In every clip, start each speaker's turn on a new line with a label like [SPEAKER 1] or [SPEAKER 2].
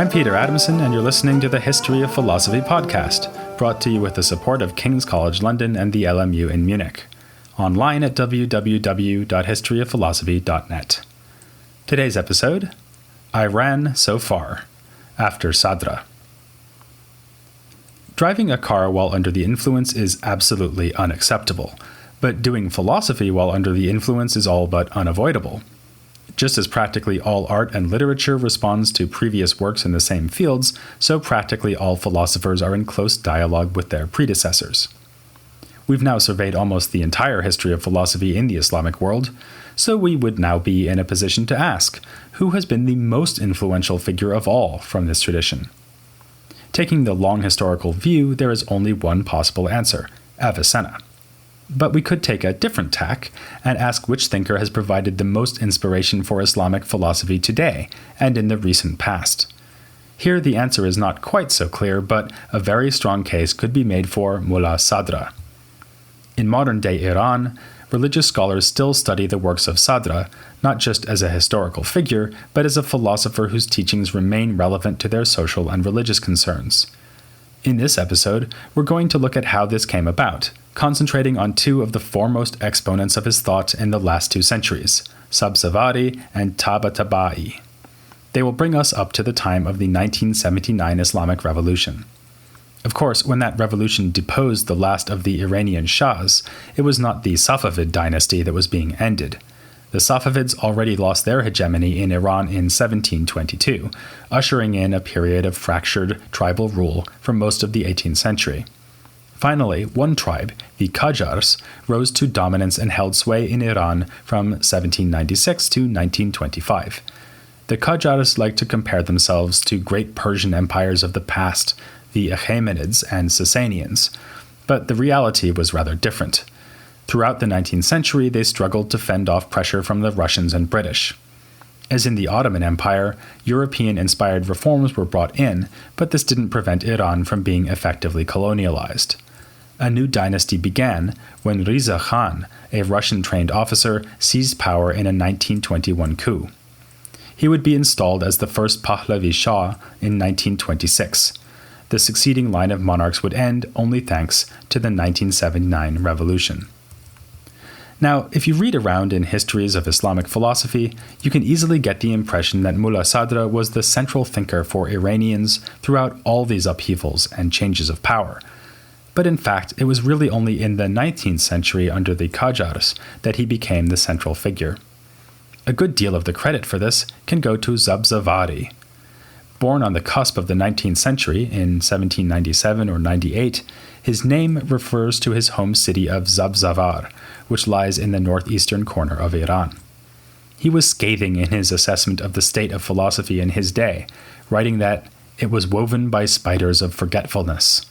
[SPEAKER 1] I'm Peter Adamson, and you're listening to the History of Philosophy podcast, brought to you with the support of King's College London and the LMU in Munich. Online at www.historyofphilosophy.net. Today's episode, Iran so far, after Ṣadrā. Driving a car while under the influence is absolutely unacceptable, but doing philosophy while under the influence is all but unavoidable. Just as practically all art and literature responds to previous works in the same fields, so practically all philosophers are in close dialogue with their predecessors. We've now surveyed almost the entire history of philosophy in the Islamic world, so we would now be in a position to ask, who has been the most influential figure of all from this tradition? Taking the long historical view, there is only one possible answer, Avicenna. But we could take a different tack and ask which thinker has provided the most inspiration for Islamic philosophy today and in the recent past. Here the answer is not quite so clear, but a very strong case could be made for Mullā Ṣadrā. In modern-day Iran, religious scholars still study the works of Ṣadrā, not just as a historical figure, but as a philosopher whose teachings remain relevant to their social and religious concerns. In this episode, we're going to look at how this came about, concentrating on two of the foremost exponents of his thought in the last 2 centuries, Sabzawārī and Tabatabai. They will bring us up to the time of the 1979 Islamic Revolution. Of course, when that revolution deposed the last of the Iranian Shahs, it was not the Safavid dynasty that was being ended. The Safavids already lost their hegemony in Iran in 1722, ushering in a period of fractured tribal rule for most of the 18th century. Finally, one tribe, the Qajars, rose to dominance and held sway in Iran from 1796 to 1925. The Qajars like to compare themselves to great Persian empires of the past, the Achaemenids and Sasanians, but the reality was rather different. Throughout the 19th century, they struggled to fend off pressure from the Russians and British. As in the Ottoman Empire, European-inspired reforms were brought in, but this didn't prevent Iran from being effectively colonialized. A new dynasty began when Riza Khan, a Russian-trained officer, seized power in a 1921 coup. He would be installed as the first Pahlavi Shah in 1926. The succeeding line of monarchs would end only thanks to the 1979 revolution. Now, if you read around in histories of Islamic philosophy, you can easily get the impression that Mullā Ṣadrā was the central thinker for Iranians throughout all these upheavals and changes of power. But in fact, it was really only in the 19th century under the Qajars that he became the central figure. A good deal of the credit for this can go to Sabzawārī. Born on the cusp of the 19th century in 1797 or 98, his name refers to his home city of Sabzawārī, which lies in the northeastern corner of Iran. He was scathing in his assessment of the state of philosophy in his day, writing that it was woven by spiders of forgetfulness.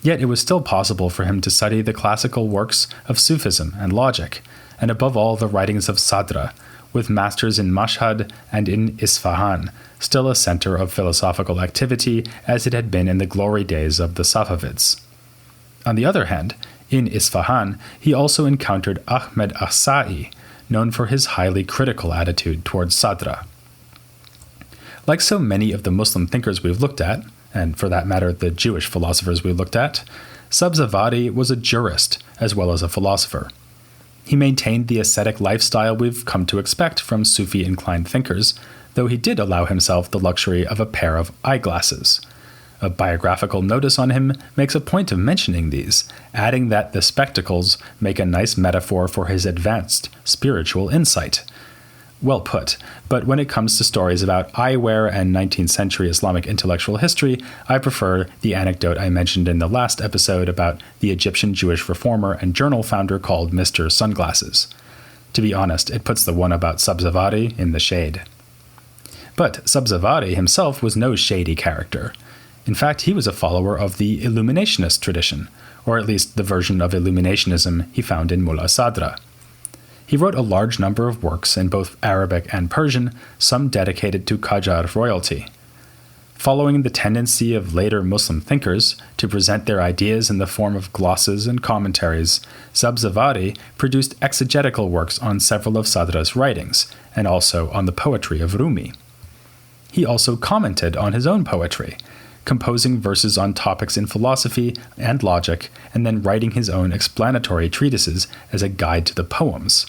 [SPEAKER 1] Yet it was still possible for him to study the classical works of Sufism and logic, and above all the writings of Ṣadrā, with masters in Mashhad and in Isfahan, still a center of philosophical activity as it had been in the glory days of the Safavids. On the other hand, in Isfahan, he also encountered Ahmed Ahsa'i, known for his highly critical attitude towards Ṣadrā. Like so many of the Muslim thinkers we've looked at, and for that matter the Jewish philosophers we looked at, Sabzawārī was a jurist as well as a philosopher. He maintained the ascetic lifestyle we've come to expect from Sufi-inclined thinkers, though he did allow himself the luxury of a pair of eyeglasses. A biographical notice on him makes a point of mentioning these, adding that the spectacles make a nice metaphor for his advanced spiritual insight. Well put, but when it comes to stories about eyewear and 19th century Islamic intellectual history, I prefer the anecdote I mentioned in the last episode about the Egyptian Jewish reformer and journal founder called Mr. Sunglasses. To be honest, it puts the one about Sabzawārī in the shade. But Sabzawārī himself was no shady character. In fact, he was a follower of the Illuminationist tradition, or at least the version of Illuminationism he found in Mullā Ṣadrā. He wrote a large number of works in both Arabic and Persian, some dedicated to Qajar royalty. Following the tendency of later Muslim thinkers to present their ideas in the form of glosses and commentaries, Sabzawārī produced exegetical works on several of Ṣadra's writings, and also on the poetry of Rumi. he also commented on his own poetry, composing verses on topics in philosophy and logic, and then writing his own explanatory treatises as a guide to the poems.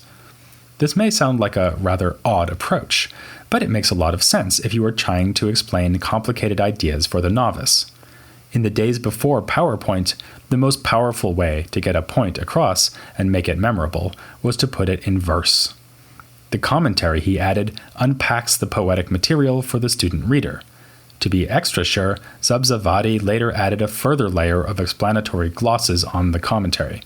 [SPEAKER 1] This may sound like a rather odd approach, but it makes a lot of sense if you are trying to explain complicated ideas for the novice. In the days before PowerPoint, the most powerful way to get a point across and make it memorable was to put it in verse. The commentary he added unpacks the poetic material for the student reader. To be extra sure, Sabzawārī later added a further layer of explanatory glosses on the commentary.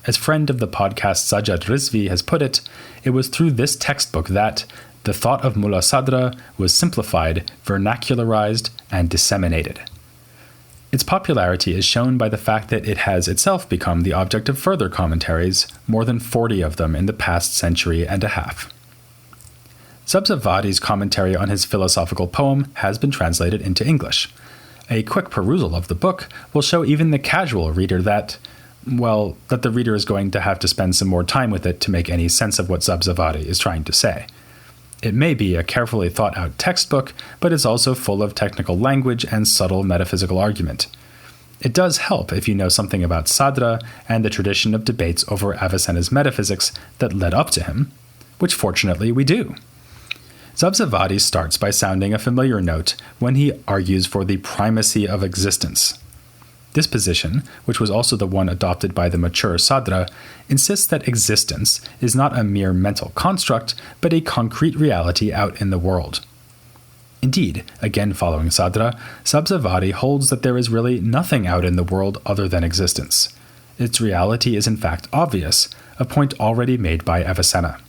[SPEAKER 1] As friend of the podcast Sajjad Rizvi has put it, it was through this textbook that the thought of Mullā Ṣadrā was simplified, vernacularized, and disseminated. Its popularity is shown by the fact that it has itself become the object of further commentaries, more than 40 of them in the past century and a half. Sabzawāri's commentary on his philosophical poem has been translated into English. A quick perusal of the book will show even the casual reader that the reader is going to have to spend some more time with it to make any sense of what Sabzawārī is trying to say. It may be a carefully thought-out textbook, but it's also full of technical language and subtle metaphysical argument. It does help if you know something about Ṣadrā and the tradition of debates over Avicenna's metaphysics that led up to him, which fortunately we do. Sabzawārī starts by sounding a familiar note when he argues for the primacy of existence. This position, which was also the one adopted by the mature Ṣadrā, insists that existence is not a mere mental construct, but a concrete reality out in the world. Indeed, again following Ṣadrā, Sabzawārī holds that there is really nothing out in the world other than existence. Its reality is in fact obvious, a point already made by Avicenna.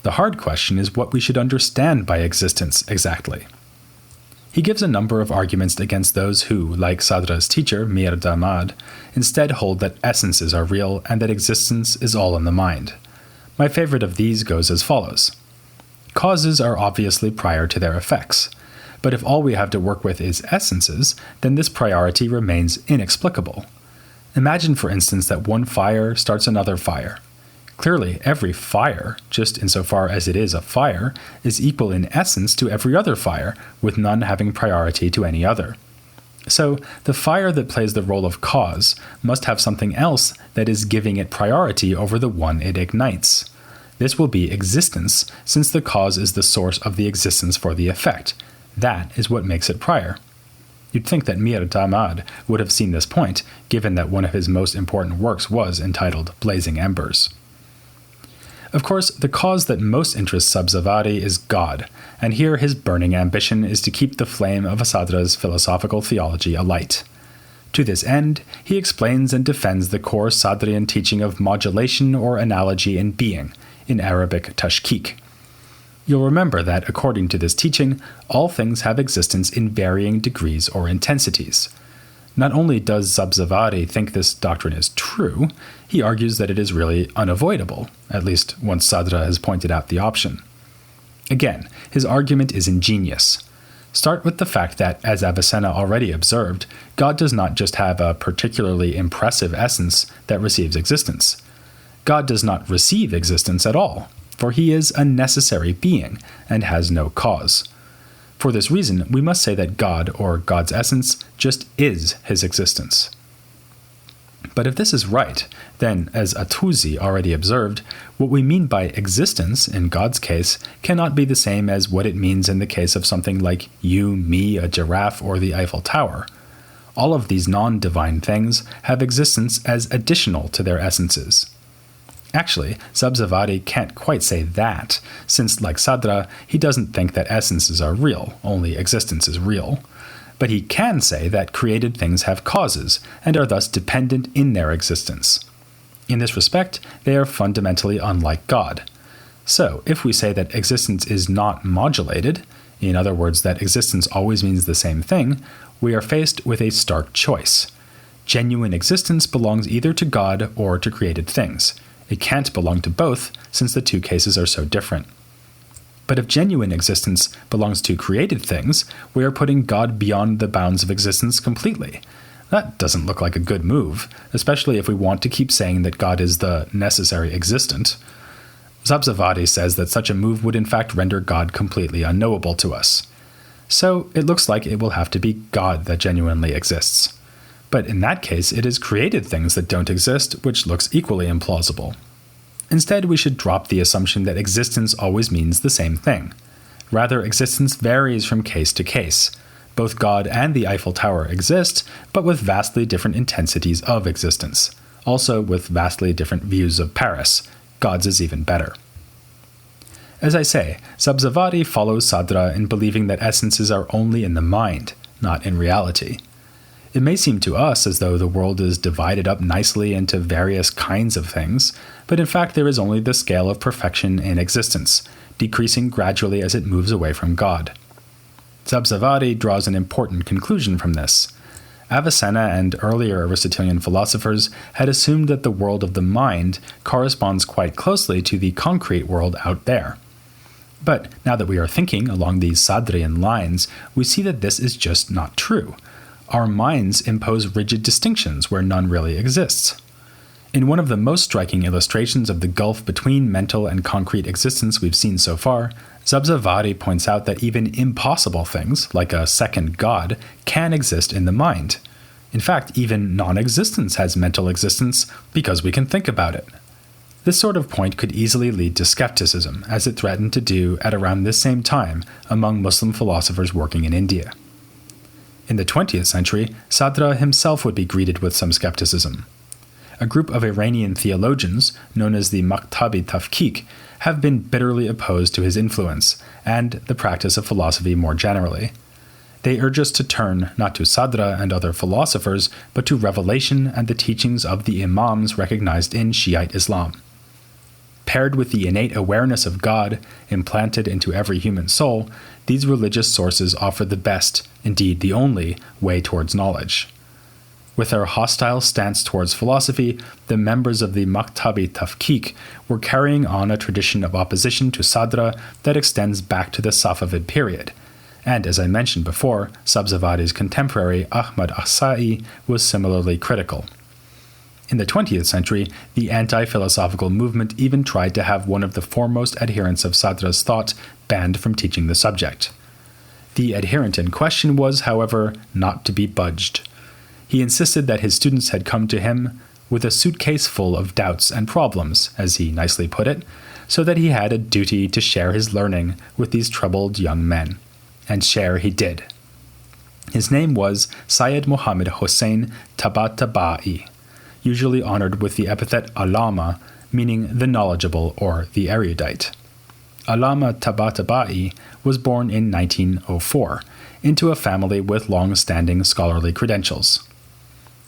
[SPEAKER 1] The hard question is what we should understand by existence exactly. He gives a number of arguments against those who, like Ṣadra's teacher, Mir Damad, instead hold that essences are real and that existence is all in the mind. My favorite of these goes as follows. Causes are obviously prior to their effects, but if all we have to work with is essences, then this priority remains inexplicable. Imagine, for instance, that one fire starts another fire. Clearly, every fire, just insofar as it is a fire, is equal in essence to every other fire, with none having priority to any other. So, the fire that plays the role of cause must have something else that is giving it priority over the one it ignites. This will be existence, since the cause is the source of the existence for the effect. That is what makes it prior. You'd think that Mir Damad would have seen this point, given that one of his most important works was entitled Blazing Embers. Of course, the cause that most interests Sabzawārī is God, and here his burning ambition is to keep the flame of Ṣadra's philosophical theology alight. To this end, he explains and defends the core Ṣadrian teaching of modulation or analogy in being, in Arabic tashkik. You'll remember that, according to this teaching, all things have existence in varying degrees or intensities. Not only does Sabzawārī think this doctrine is true, he argues that it is really unavoidable, at least once Ṣadrā has pointed out the option. Again, his argument is ingenious. Start with the fact that, as Avicenna already observed, God does not just have a particularly impressive essence that receives existence. God does not receive existence at all, for he is a necessary being and has no cause. For this reason, we must say that God, or God's essence, just is his existence. But if this is right, then, as Atuzi already observed, what we mean by existence, in God's case, cannot be the same as what it means in the case of something like you, me, a giraffe, or the Eiffel Tower. All of these non-divine things have existence as additional to their essences. Actually, Sabzawārī can't quite say that, since, like Ṣadrā, he doesn't think that essences are real, only existence is real. But he can say that created things have causes, and are thus dependent in their existence. In this respect, they are fundamentally unlike God. So, if we say that existence is not modulated, in other words, that existence always means the same thing, we are faced with a stark choice. Genuine existence belongs either to God or to created things. It can't belong to both, since the two cases are so different. But if genuine existence belongs to created things, we are putting God beyond the bounds of existence completely. That doesn't look like a good move, especially if we want to keep saying that God is the necessary existent. Sabzawārī says that such a move would in fact render God completely unknowable to us. so it looks like it will have to be God that genuinely exists. But in that case, it is created things that don't exist, which looks equally implausible. Instead, we should drop the assumption that existence always means the same thing. Rather, existence varies from case to case. Both God and the Eiffel Tower exist, but with vastly different intensities of existence. Also with vastly different views of Paris. God's is even better. As I say, Sabzawārī follows Ṣadrā in believing that essences are only in the mind, not in reality. It may seem to us as though the world is divided up nicely into various kinds of things, but in fact there is only the scale of perfection in existence, decreasing gradually as it moves away from God. Sabzawārī draws an important conclusion from this. Avicenna and earlier Aristotelian philosophers had assumed that the world of the mind corresponds quite closely to the concrete world out there. But now that we are thinking along these Sadrian lines, we see that this is just not true. Our minds impose rigid distinctions where none really exists. In one of the most striking illustrations of the gulf between mental and concrete existence we've seen so far, Sabzawārī points out that even impossible things, like a second God, can exist in the mind. In fact, even non-existence has mental existence because we can think about it. This sort of point could easily lead to skepticism, as it threatened to do at around this same time among Muslim philosophers working in India. In the 20th century, Ṣadrā himself would be greeted with some skepticism. A group of Iranian theologians, known as the Maktab-i Tafkik, have been bitterly opposed to his influence, and the practice of philosophy more generally. They urge us to turn not to Ṣadrā and other philosophers, but to revelation and the teachings of the Imams recognized in Shiite Islam. Paired with the innate awareness of God implanted into every human soul, these religious sources offer the best, indeed the only, way towards knowledge. With their hostile stance towards philosophy, the members of the Maktab-i Tafkik were carrying on a tradition of opposition to Ṣadrā that extends back to the Safavid period. And as I mentioned before, Sabzawāri's contemporary Ahmad Ahsa'i was similarly critical. In the 20th century, the anti-philosophical movement even tried to have one of the foremost adherents of Ṣadra's thought banned from teaching the subject. The adherent in question was, however, not to be budged. He insisted that his students had come to him with a suitcase full of doubts and problems, as he nicely put it, so that he had a duty to share his learning with these troubled young men. And share he did. His name was Seyyed Hossein Nasr, usually honored with the epithet Allāma, meaning the knowledgeable or the erudite. Allāma Tabatabai was born in 1904, into a family with long-standing scholarly credentials.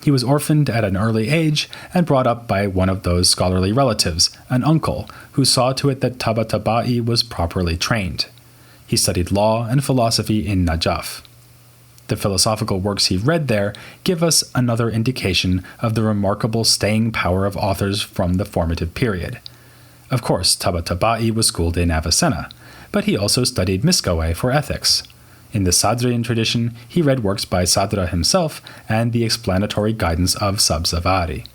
[SPEAKER 1] He was orphaned at an early age and brought up by one of those scholarly relatives, an uncle, who saw to it that Tabatabai was properly trained. He studied law and philosophy in Najaf. The philosophical works he read there give us another indication of the remarkable staying power of authors from the formative period. Of course, Tabatabai was schooled in Avicenna, but he also studied Miskawayh for ethics. In the Sadrian tradition, he read works by Ṣadrā himself and the explanatory guidance of Sabzawārī.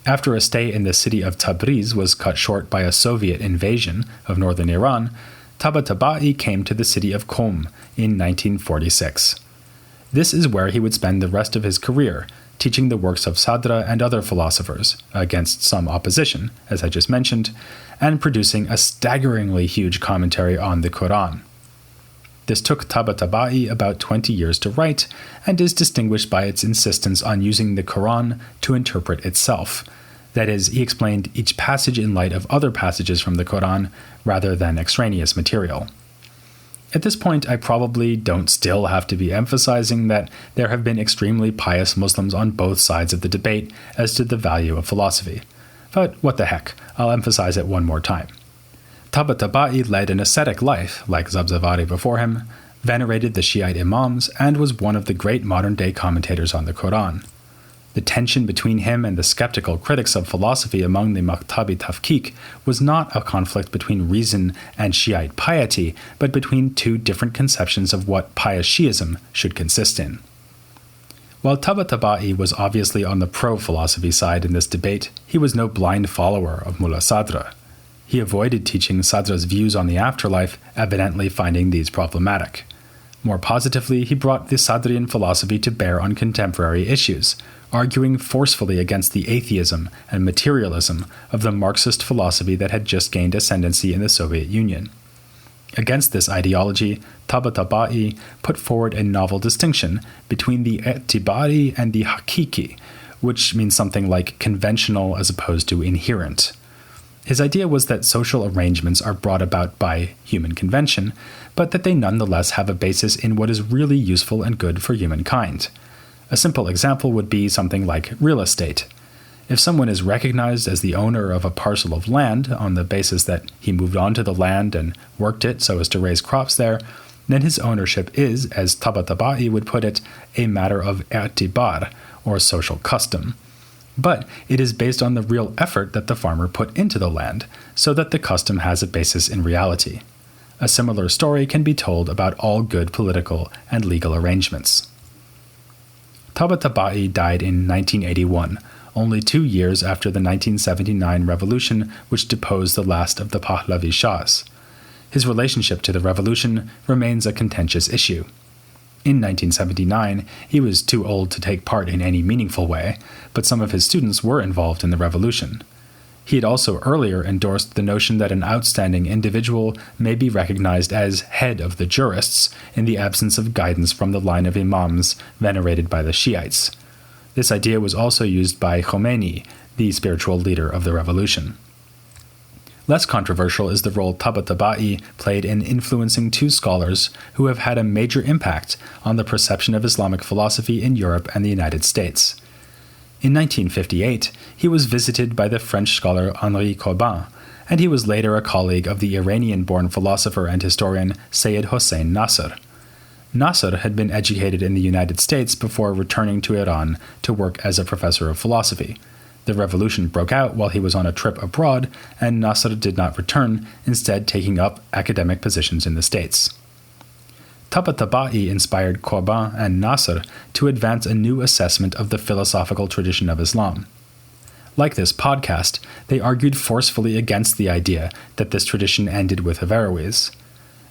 [SPEAKER 1] After a stay in the city of Tabriz was cut short by a Soviet invasion of northern Iran, Tabatabai came to the city of Qom in 1946. This is where he would spend the rest of his career, teaching the works of Ṣadrā and other philosophers, against some opposition, as I just mentioned, and producing a staggeringly huge commentary on the Quran. This took Tabatabai about 20 years to write, and is distinguished by its insistence on using the Quran to interpret itself. That is, he explained each passage in light of other passages from the Quran, rather than extraneous material. At this point, I probably don't still have to be emphasizing that there have been extremely pious Muslims on both sides of the debate as to the value of philosophy. But what the heck, I'll emphasize it one more time. Tabatabai led an ascetic life, like Sabzawārī before him, venerated the Shiite Imams, and was one of the great modern-day commentators on the Quran. The tension between him and the skeptical critics of philosophy among the Maktab-i Tafkik was not a conflict between reason and Shiite piety, but between two different conceptions of what pious Shiism should consist in. While Tabatabai was obviously on the pro-philosophy side in this debate, he was no blind follower of Mullā Ṣadrā. He avoided teaching Ṣadra's views on the afterlife, evidently finding these problematic. More positively, he brought the Sadrian philosophy to bear on contemporary issues, arguing forcefully against the atheism and materialism of the Marxist philosophy that had just gained ascendancy in the Soviet Union. Against this ideology, Tabatabai put forward a novel distinction between the i'tibari and the hakiki, which means something like conventional as opposed to inherent. His idea was that social arrangements are brought about by human convention, but that they nonetheless have a basis in what is really useful and good for humankind. A simple example would be something like real estate. If someone is recognized as the owner of a parcel of land on the basis that he moved onto the land and worked it so as to raise crops there, then his ownership is, as Tabatabai would put it, a matter of i'tibar, or social custom. But it is based on the real effort that the farmer put into the land, so that the custom has a basis in reality. A similar story can be told about all good political and legal arrangements. Tabatabai died in 1981, only 2 years after the 1979 revolution which deposed the last of the Pahlavi Shahs. His relationship to the revolution remains a contentious issue. In 1979, he was too old to take part in any meaningful way, but some of his students were involved in the revolution. He had also earlier endorsed the notion that an outstanding individual may be recognized as head of the jurists in the absence of guidance from the line of imams venerated by the Shiites. This idea was also used by Khomeini, the spiritual leader of the revolution. Less controversial is the role Tabatabai played in influencing two scholars who have had a major impact on the perception of Islamic philosophy in Europe and the United States. In 1958, he was visited by the French scholar Henri Corbin, and he was later a colleague of the Iranian-born philosopher and historian Seyyed Hossein Nasr. Nasr had been educated in the United States before returning to Iran to work as a professor of philosophy. The revolution broke out while he was on a trip abroad, and Nasr did not return, instead taking up academic positions in the States. Tabatabai inspired Corbin and Nasr to advance a new assessment of the philosophical tradition of Islam. Like this podcast, they argued forcefully against the idea that this tradition ended with Averroes.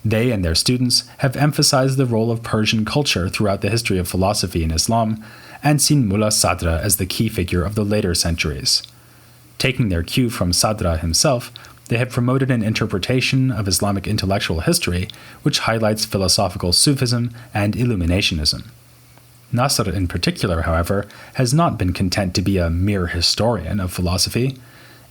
[SPEAKER 1] They and their students have emphasized the role of Persian culture throughout the history of philosophy in Islam, and seen Mullā Ṣadrā as the key figure of the later centuries. Taking their cue from Ṣadrā himself, they have promoted an interpretation of Islamic intellectual history which highlights philosophical Sufism and Illuminationism. Nasr in particular, however, has not been content to be a mere historian of philosophy.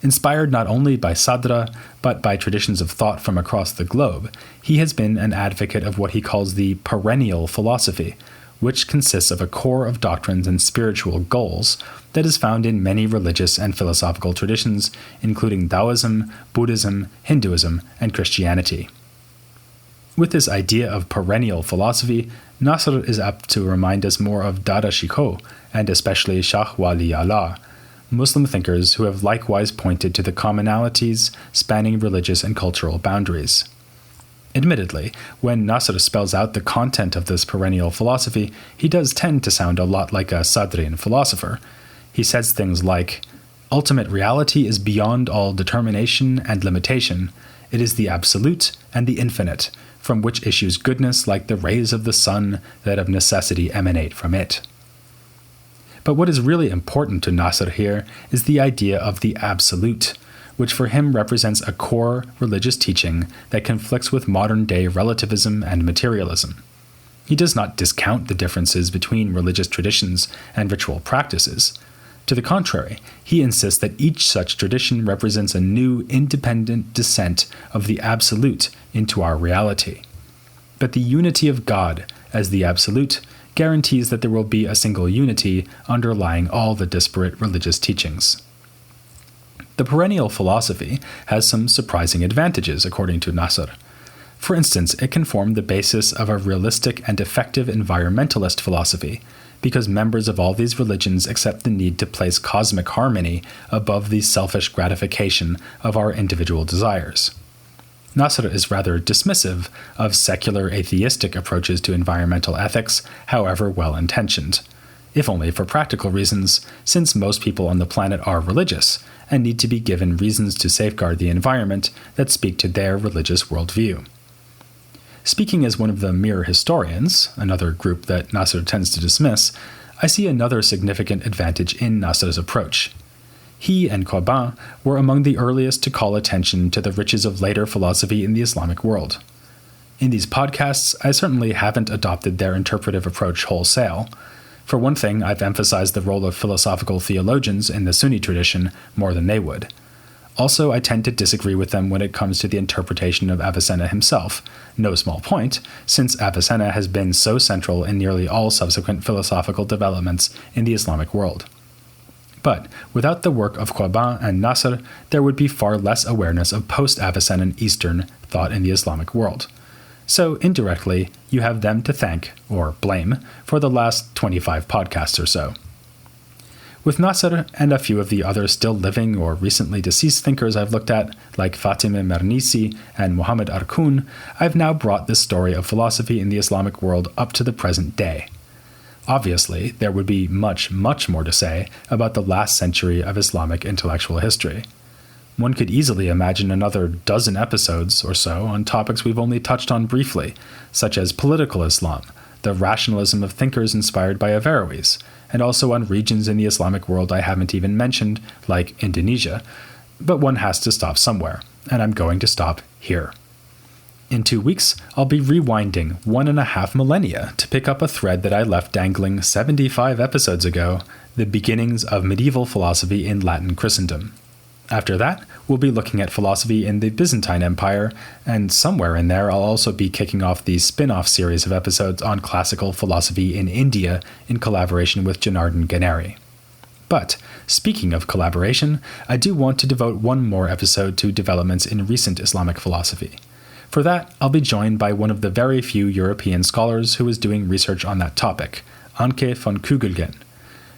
[SPEAKER 1] Inspired not only by Ṣadrā, but by traditions of thought from across the globe, he has been an advocate of what he calls the perennial philosophy, which consists of a core of doctrines and spiritual goals that is found in many religious and philosophical traditions, including Taoism, Buddhism, Hinduism, and Christianity. With this idea of perennial philosophy, Nasr is apt to remind us more of Dada Shikoh, and especially Shah Wali Allah, Muslim thinkers who have likewise pointed to the commonalities spanning religious and cultural boundaries. Admittedly, when Nasr spells out the content of this perennial philosophy, he does tend to sound a lot like a Sadrian philosopher. He says things like, "Ultimate reality is beyond all determination and limitation. It is the absolute and the infinite, from which issues goodness like the rays of the sun that of necessity emanate from it." But what is really important to Nasr here is the idea of the absolute, which for him represents a core religious teaching that conflicts with modern-day relativism and materialism. He does not discount the differences between religious traditions and ritual practices. To the contrary, he insists that each such tradition represents a new, independent descent of the absolute into our reality. But the unity of God, as the absolute, guarantees that there will be a single unity underlying all the disparate religious teachings. The perennial philosophy has some surprising advantages, according to Nasr. For instance, it can form the basis of a realistic and effective environmentalist philosophy, because members of all these religions accept the need to place cosmic harmony above the selfish gratification of our individual desires. Nasr is rather dismissive of secular atheistic approaches to environmental ethics, however well-intentioned, if only for practical reasons, since most people on the planet are religious, and need to be given reasons to safeguard the environment that speak to their religious worldview. Speaking as one of the mere historians, another group that Nasr tends to dismiss, I see another significant advantage in Nasr's approach. He and Qaban were among the earliest to call attention to the riches of later philosophy in the Islamic world. In these podcasts, I certainly haven't adopted their interpretive approach wholesale. For one thing, I've emphasized the role of philosophical theologians in the Sunni tradition more than they would. Also, I tend to disagree with them when it comes to the interpretation of Avicenna himself, no small point, since Avicenna has been so central in nearly all subsequent philosophical developments in the Islamic world. But without the work of Qaban and Nasr, there would be far less awareness of post-Avicennan Eastern thought in the Islamic world. So, indirectly, you have them to thank, or blame, for the last 25 podcasts or so. With Nasr and a few of the other still living or recently deceased thinkers I've looked at, like Fatemeh Mernissi and Muhammad Arkoun, I've now brought this story of philosophy in the Islamic world up to the present day. Obviously, there would be much, much more to say about the last century of Islamic intellectual history. One could easily imagine another dozen episodes or so on topics we've only touched on briefly, such as political Islam, the rationalism of thinkers inspired by Averroes, and also on regions in the Islamic world I haven't even mentioned, like Indonesia. But one has to stop somewhere, and I'm going to stop here. In 2 weeks, I'll be rewinding 1.5 millennia to pick up a thread that I left dangling 75 episodes ago, the beginnings of medieval philosophy in Latin Christendom. After that, we'll be looking at philosophy in the Byzantine Empire, and somewhere in there I'll also be kicking off the spin-off series of episodes on classical philosophy in India in collaboration with Janardhan Ganeri. But, speaking of collaboration, I do want to devote one more episode to developments in recent Islamic philosophy. For that, I'll be joined by one of the very few European scholars who is doing research on that topic, Anke von Kugelgen.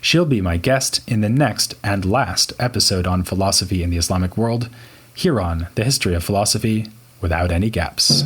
[SPEAKER 1] She'll be my guest in the next and last episode on philosophy in the Islamic world, here on The History of Philosophy Without Any Gaps.